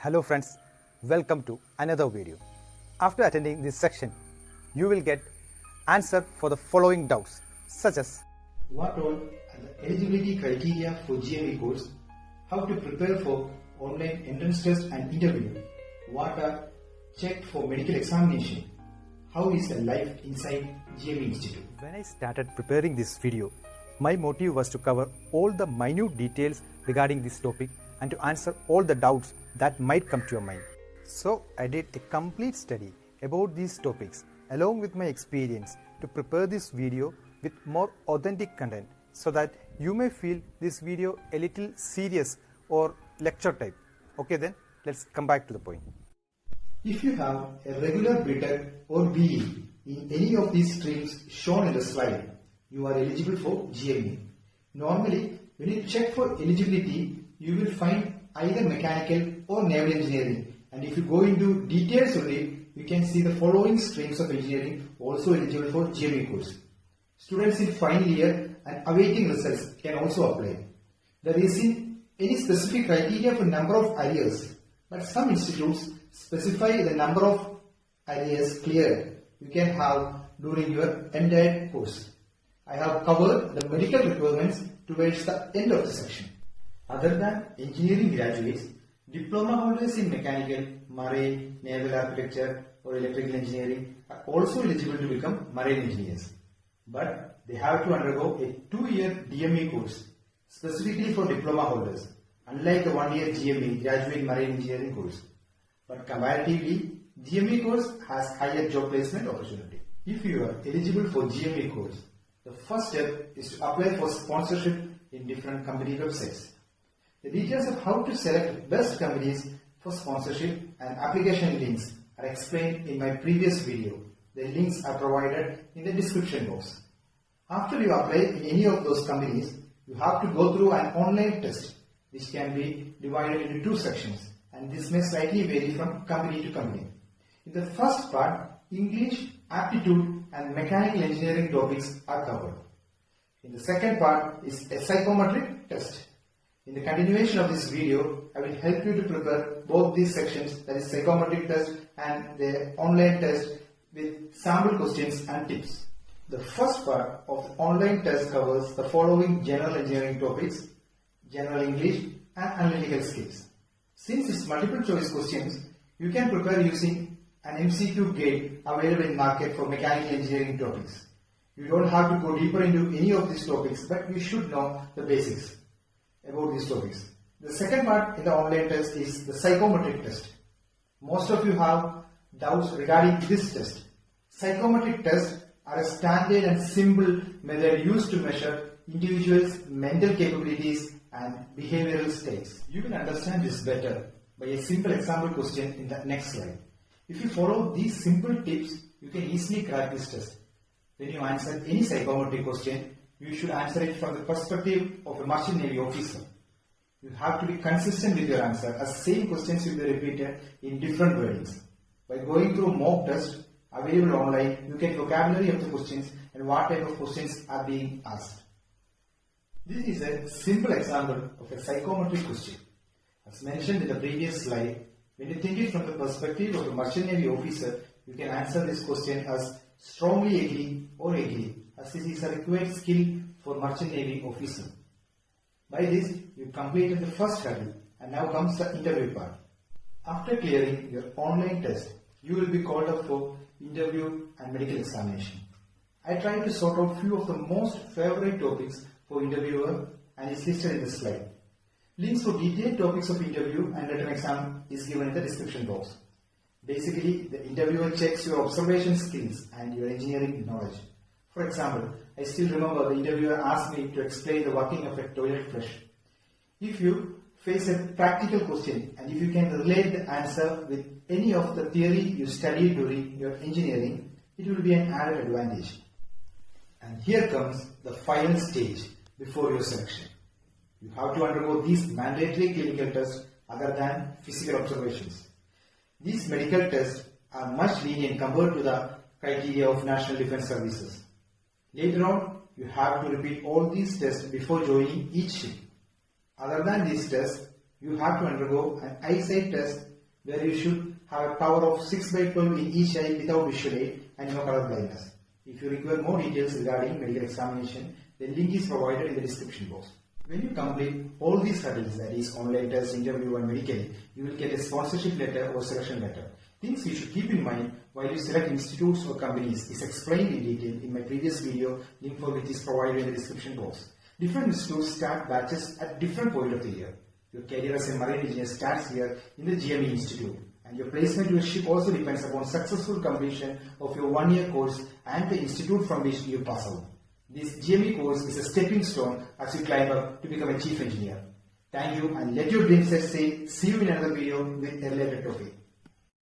Hello friends, welcome to another video. After attending this section, you will get answer for the following doubts such as what all are the eligibility criteria for GME course, how to prepare for online entrance test and interview, what are checked for medical examination, how is the life inside GME Institute. When I started preparing this video, my motive was to cover all the minute details regarding this topic and to answer all the doubts that might come to your mind. So I did a complete study about these topics along with my experience to prepare this video with more authentic content so that you may feel this video a little serious or lecture type. Okay, then let's come back to the point. If you have a regular BTech or BE in any of these streams shown in the slide, you are eligible for GME. Normally, when you check for eligibility, you will find either mechanical or naval engineering, and if you go into details only, you can see the following streams of engineering also eligible for GME course. Students in final year and awaiting results can also apply. There isn't any specific criteria for number of arrears, but some institutes specify the number of arrears cleared you can have during your entire course. I have covered the medical requirements towards the end of the section. Other than engineering graduates, diploma holders in mechanical, marine, naval architecture or electrical engineering are also eligible to become marine engineers. But they have to undergo a 2-year DME course specifically for diploma holders, unlike the 1-year GME graduate marine engineering course. But comparatively, GME course has higher job placement opportunity. If you are eligible for GME course, the first step is to apply for sponsorship in different company websites. The details of how to select best companies for sponsorship and application links are explained in my previous video. The links are provided in the description box. After you apply in any of those companies, you have to go through an online test which can be divided into 2 sections, and this may slightly vary from company to company. In the first part, English, aptitude and mechanical engineering topics are covered. In the second part is a psychometric test. In the continuation of this video, I will help you to prepare both these sections, that is psychometric test and the online test, with sample questions and tips. The first part of the online test covers the following general engineering topics: general English and analytical skills. Since it's multiple choice questions, you can prepare using an MCQ guide available in market for mechanical engineering topics. You don't have to go deeper into any of these topics, but you should know the basics about these topics. The second part in the online test is the psychometric test. Most of you have doubts regarding this test. Psychometric tests are a standard and simple method used to measure individuals' mental capabilities and behavioral states. You will understand this better by a simple example question in the next slide. If you follow these simple tips, you can easily crack this test. When you answer any psychometric question, you should answer it from the perspective of a merchant navy officer. You have to be consistent with your answer, as same questions will be repeated in different wordings. By going through mock tests available online, you get vocabulary of the questions and what type of questions are being asked. This is a simple example of a psychometric question. As mentioned in the previous slide, when you think it from the perspective of a merchant navy officer, you can answer this question as strongly agree or agree, as this is a required skill for merchant navy officer. By this, you completed the first hurdle, and now comes the interview part. After clearing your online test, you will be called up for interview and medical examination. I tried to sort out few of the most favorite topics for interviewer, and it's listed in the slide. Links for detailed topics of interview and written exam is given in the description box. Basically, the interviewer checks your observation skills and your engineering knowledge. For example, I still remember the interviewer asked me to explain the working of a toilet flush. If you face a practical question and if you can relate the answer with any of the theory you studied during your engineering, it will be an added advantage. And here comes the final stage before your selection. You have to undergo these mandatory clinical tests other than physical observations. These medical tests are much lenient compared to the criteria of National Defence Services. Later on, you have to repeat all these tests before joining each ship. Other than these tests, you have to undergo an eyesight test where you should have a power of 6/12 in each eye without visual aid and no color blindness. If you require more details regarding medical examination, the link is provided in the description box. When you complete all these hurdles, that is online test, interview and medical, you will get a sponsorship letter or selection letter. Things you should keep in mind while you select institutes or companies is explained in detail in my previous video, link for which is provided in the description box. Different institutes start batches at different point of the year. Your career as a marine engineer starts here in the GME Institute, and your placement to a ship also depends upon successful completion of your one-year course and the institute from which you pass out. This GME course is a stepping stone as you climb up to become a chief engineer. Thank you, and let your dreams say, see you in another video with a related topic.